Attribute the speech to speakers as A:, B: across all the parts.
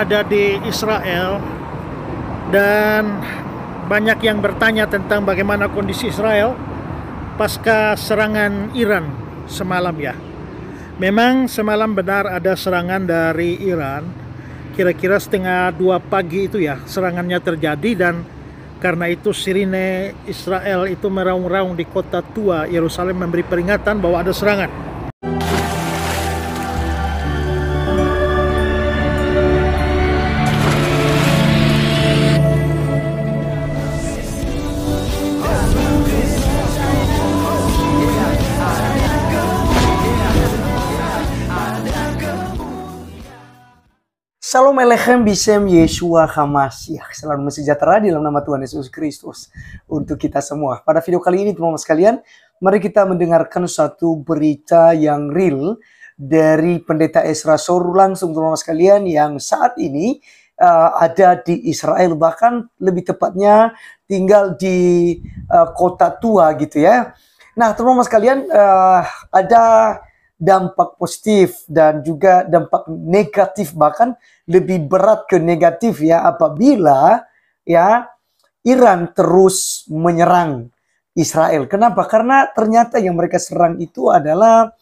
A: ada di Israel dan banyak yang bertanya tentang bagaimana kondisi Israel pasca serangan Iran semalam ya. Memang semalam benar ada serangan dari Iran, kira-kira setengah 2 pagi itu ya serangannya terjadi, dan karena itu sirine Israel itu meraung-raung di kota tua Yerusalem memberi peringatan bahwa ada serangan.
B: Shalom Alechem Bishem Yeshua HaMashiach. Selalu sejahtera di dalam nama Tuhan Yesus Kristus untuk kita semua. Pada video kali ini teman-teman sekalian, mari kita mendengarkan satu berita yang real dari Pendeta Ezra Soru langsung teman-teman sekalian yang saat ini ada di Israel, bahkan lebih tepatnya tinggal di kota tua gitu ya. Nah teman-teman sekalian, ada dampak positif dan juga dampak negatif, bahkan lebih berat ke negatif ya, apabila ya Iran terus menyerang Israel. Kenapa? Karena ternyata yang mereka serang itu adalah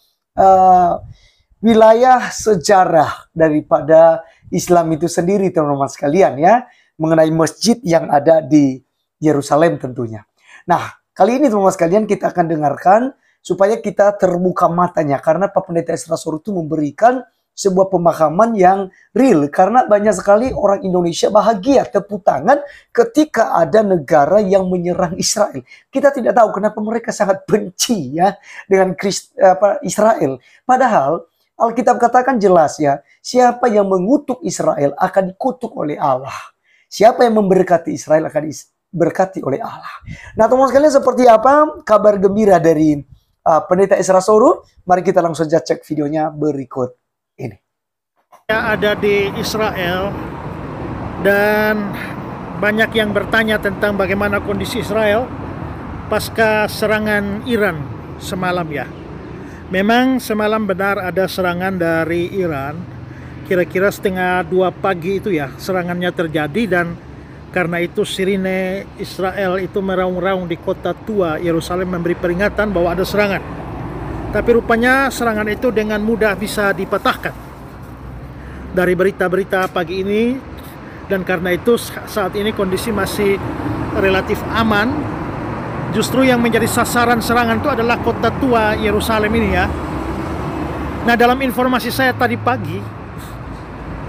B: wilayah sejarah daripada Islam itu sendiri teman-teman sekalian ya, mengenai masjid yang ada di Yerusalem tentunya. Nah kali ini teman-teman sekalian kita akan dengarkan supaya kita terbuka matanya, karena Pak Pendeta Ezra Soru itu memberikan sebuah pemahaman yang real, karena banyak sekali orang Indonesia bahagia tepuk tangan ketika ada negara yang menyerang Israel. Kita tidak tahu kenapa mereka sangat benci ya dengan Israel. Padahal Alkitab katakan jelas ya, siapa yang mengutuk Israel akan dikutuk oleh Allah. Siapa yang memberkati Israel akan diberkati oleh Allah. Nah teman-teman sekalian, seperti apa kabar gembira dari Pendeta Ezra Soru? Mari kita langsung saja cek videonya berikut ini.
A: Ada di Israel dan banyak yang bertanya tentang bagaimana kondisi Israel pasca serangan Iran semalam ya. Memang semalam benar ada serangan dari Iran, kira-kira setengah 2 pagi itu ya serangannya terjadi, dan karena itu sirine Israel itu meraung-raung di kota tua Yerusalem memberi peringatan bahwa ada serangan. Tapi rupanya serangan itu dengan mudah bisa dipatahkan dari berita-berita pagi ini, dan karena itu saat ini kondisi masih relatif aman. Justru yang menjadi sasaran serangan itu adalah kota tua Yerusalem ini ya. Nah dalam informasi saya tadi pagi,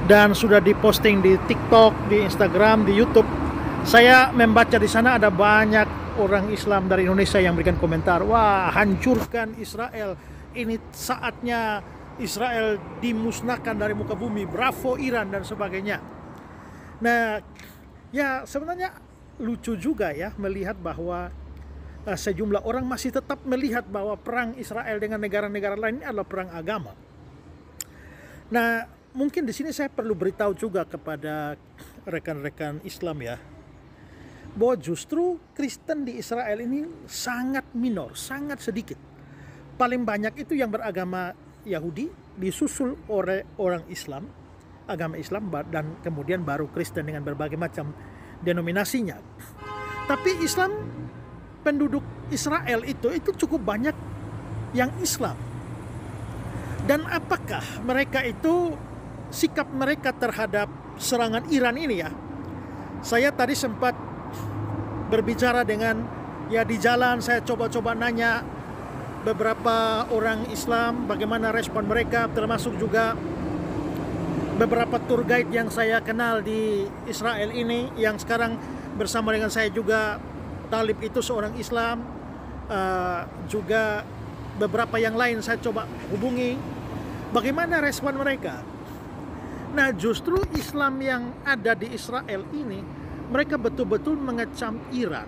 A: dan sudah diposting di TikTok, di Instagram, di YouTube, saya membaca di sana ada banyak orang Islam dari Indonesia yang berikan komentar, wah hancurkan Israel, ini saatnya Israel dimusnahkan dari muka bumi, bravo Iran dan sebagainya. Nah ya sebenarnya lucu juga ya melihat bahwa sejumlah orang masih tetap melihat bahwa perang Israel dengan negara-negara lain ini adalah perang agama. Nah mungkin di sini saya perlu beritahu juga kepada rekan-rekan Islam ya, bahwa justru Kristen di Israel ini sangat minor, sangat sedikit. Paling banyak itu yang beragama Yahudi, disusul oleh orang Islam, agama Islam, dan kemudian baru Kristen dengan berbagai macam denominasinya. Tapi Islam, penduduk Israel itu cukup banyak yang Islam. Dan apakah mereka itu, sikap mereka terhadap serangan Iran ini ya? Saya tadi sempat berbicara dengan ya di jalan, saya coba-coba nanya beberapa orang Islam bagaimana respon mereka, termasuk juga beberapa tour guide yang saya kenal di Israel ini yang sekarang bersama dengan saya juga. Talib itu seorang Islam, juga beberapa yang lain saya coba hubungi, bagaimana respon mereka. Nah justru Islam yang ada di Israel ini, mereka betul-betul mengecam Iran.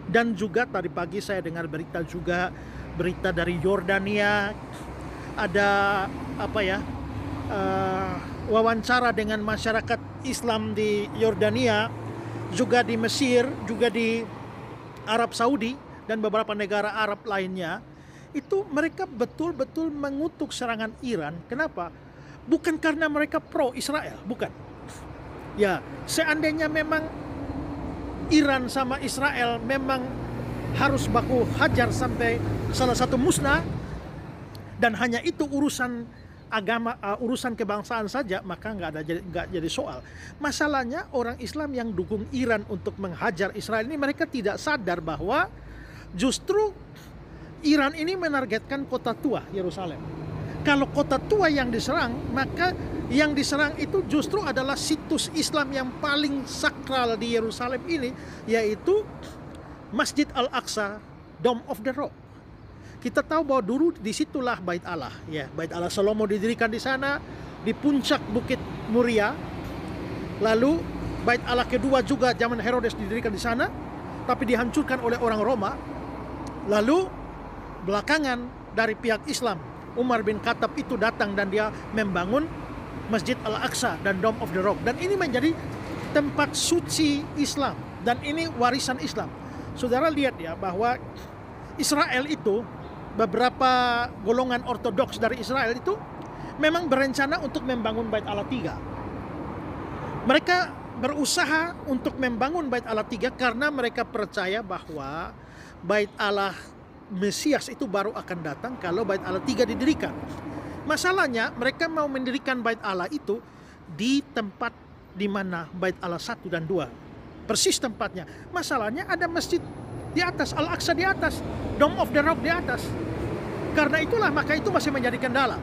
A: Dan juga tadi pagi saya dengar berita juga, berita dari Yordania, ada wawancara dengan masyarakat Islam di Yordania, juga di Mesir, juga di Arab Saudi dan beberapa negara Arab lainnya. Itu mereka betul-betul mengutuk serangan Iran. Kenapa? Bukan karena mereka pro Israel, bukan. Ya, seandainya memang Iran sama Israel memang harus baku hajar sampai salah satu musnah, dan hanya itu urusan agama, urusan kebangsaan saja, maka nggak jadi soal. Masalahnya orang Islam yang dukung Iran untuk menghajar Israel ini, mereka tidak sadar bahwa justru Iran ini menargetkan kota tua Yerusalem. Kalau kota tua yang diserang, maka yang diserang itu justru adalah situs Islam yang paling sakral di Yerusalem ini, yaitu Masjid Al-Aqsa, Dome of the Rock. Kita tahu bahwa dulu disitulah Bait Allah, ya, Bait Allah Salomo didirikan di sana, di puncak Bukit Muria. Lalu Bait Allah kedua juga zaman Herodes didirikan di sana, tapi dihancurkan oleh orang Roma. Lalu belakangan dari pihak Islam, Umar bin Khattab itu datang dan dia membangun Masjid Al-Aqsa dan Dome of the Rock. Dan ini menjadi tempat suci Islam, dan ini warisan Islam. Saudara lihat ya bahwa Israel itu, beberapa golongan ortodoks dari Israel itu memang berencana untuk membangun Bait Allah III. Mereka berusaha untuk membangun Bait Allah III karena mereka percaya bahwa Bait Allah Mesias itu baru akan datang kalau Bait Allah III didirikan. Masalahnya mereka mau mendirikan Bait Allah itu di tempat di mana Bait Allah 1 dan 2. Persis tempatnya. Masalahnya ada masjid di atas, Al-Aqsa di atas, Dome of the Rock di atas. Karena itulah, maka itu masih menjadi kendala.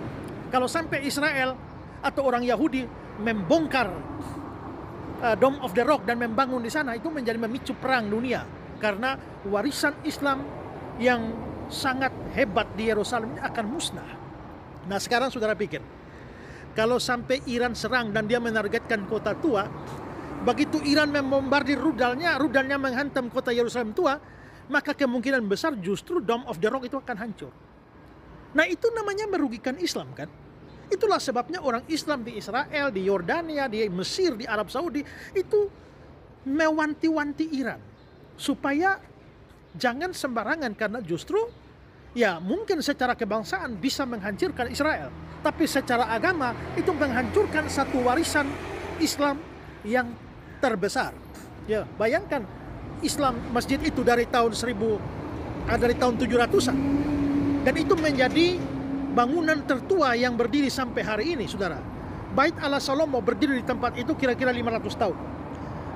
A: Kalau sampai Israel atau orang Yahudi membongkar Dome of the Rock dan membangun di sana, itu menjadi memicu perang dunia. Karena warisan Islam yang sangat hebat di Yerusalem ini akan musnah. Nah, sekarang saudara pikir, kalau sampai Iran serang dan dia menargetkan kota tua, begitu Iran membombardir rudalnya menghantam kota Yerusalem tua, maka kemungkinan besar justru Dome of the Rock itu akan hancur. Nah, itu namanya merugikan Islam, kan? Itulah sebabnya orang Islam di Israel, di Yordania, di Mesir, di Arab Saudi itu mewanti-wanti Iran supaya jangan sembarangan, karena justru ya mungkin secara kebangsaan bisa menghancurkan Israel, tapi secara agama itu menghancurkan satu warisan Islam yang terbesar. Ya, bayangkan Islam masjid itu dari tahun 700-an. Dan itu menjadi bangunan tertua yang berdiri sampai hari ini, saudara. Bait Allah Salomo berdiri di tempat itu kira-kira 500 tahun.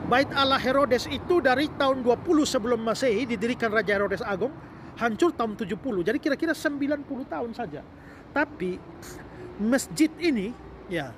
A: Bait Allah Herodes itu dari tahun 20 sebelum Masehi didirikan Raja Herodes Agung, hancur tahun 70. Jadi kira-kira 90 tahun saja. Tapi masjid ini, ya,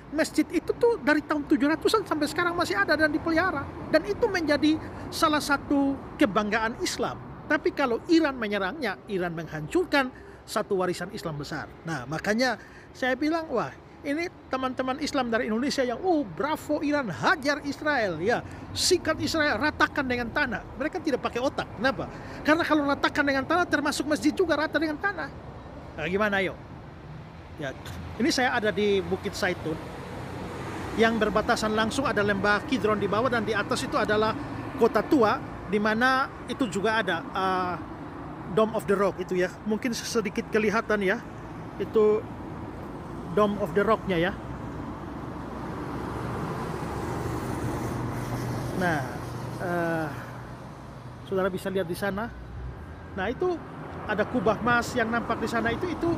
A: masjid itu tuh dari tahun 700-an sampai sekarang masih ada dan dipelihara. Dan itu menjadi salah satu kebanggaan Islam. Tapi kalau Iran menyerangnya, Iran menghancurkan satu warisan Islam besar. Nah, makanya saya bilang, wah, ini teman-teman Islam dari Indonesia yang, bravo Iran, hajar Israel, ya, sikat Israel, ratakan dengan tanah. Mereka tidak pakai otak. Kenapa? Karena kalau ratakan dengan tanah, termasuk masjid juga rata dengan tanah. Nah, gimana, ayo? Ya, ini saya ada di Bukit Zaitun, yang berbatasan langsung ada lembah Kidron di bawah, dan di atas itu adalah kota tua, di mana itu juga ada Dome of the Rock itu, ya. Mungkin sedikit kelihatan, ya, itu Dome of the Rock-nya, ya. Nah, saudara bisa lihat di sana. Nah, itu ada kubah emas yang nampak di sana, itu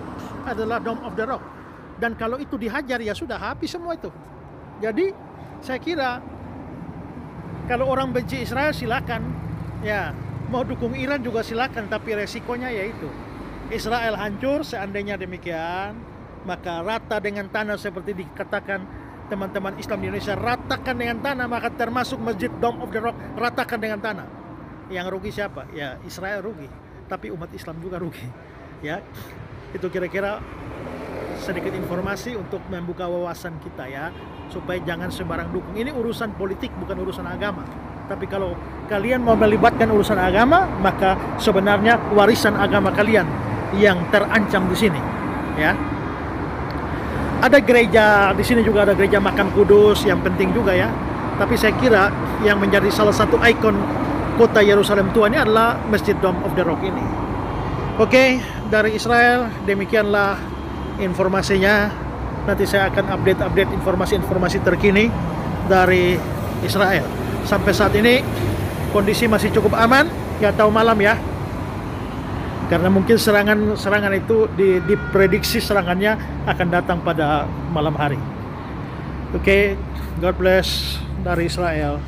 A: adalah Dome of the Rock. Dan kalau itu dihajar, ya sudah habis semua itu. Jadi saya kira kalau orang benci Israel silakan, ya, mau dukung Iran juga silakan, tapi resikonya yaitu Israel hancur. Seandainya demikian, maka rata dengan tanah seperti dikatakan teman-teman Islam di Indonesia, ratakan dengan tanah, maka termasuk Masjid Dome of the Rock, ratakan dengan tanah. Yang rugi siapa? Ya, Israel rugi, tapi umat Islam juga rugi. Ya, itu kira-kira sedikit informasi untuk membuka wawasan kita, ya, supaya jangan sembarang dukung. Ini urusan politik, bukan urusan agama. Tapi kalau kalian mau melibatkan urusan agama, maka sebenarnya warisan agama kalian yang terancam di sini, ya. Ada gereja di sini juga, ada gereja Makam Kudus yang penting juga, ya. Tapi saya kira yang menjadi salah satu ikon kota Yerusalem tua ini adalah Masjid Dome of the Rock ini. Oke, dari Israel demikianlah informasinya. Nanti saya akan update informasi-informasi terkini dari Israel. Sampai saat ini kondisi masih cukup aman, nggak tahu malam ya, karena mungkin serangan itu diprediksi serangannya akan datang pada malam hari. Oke, God bless dari Israel.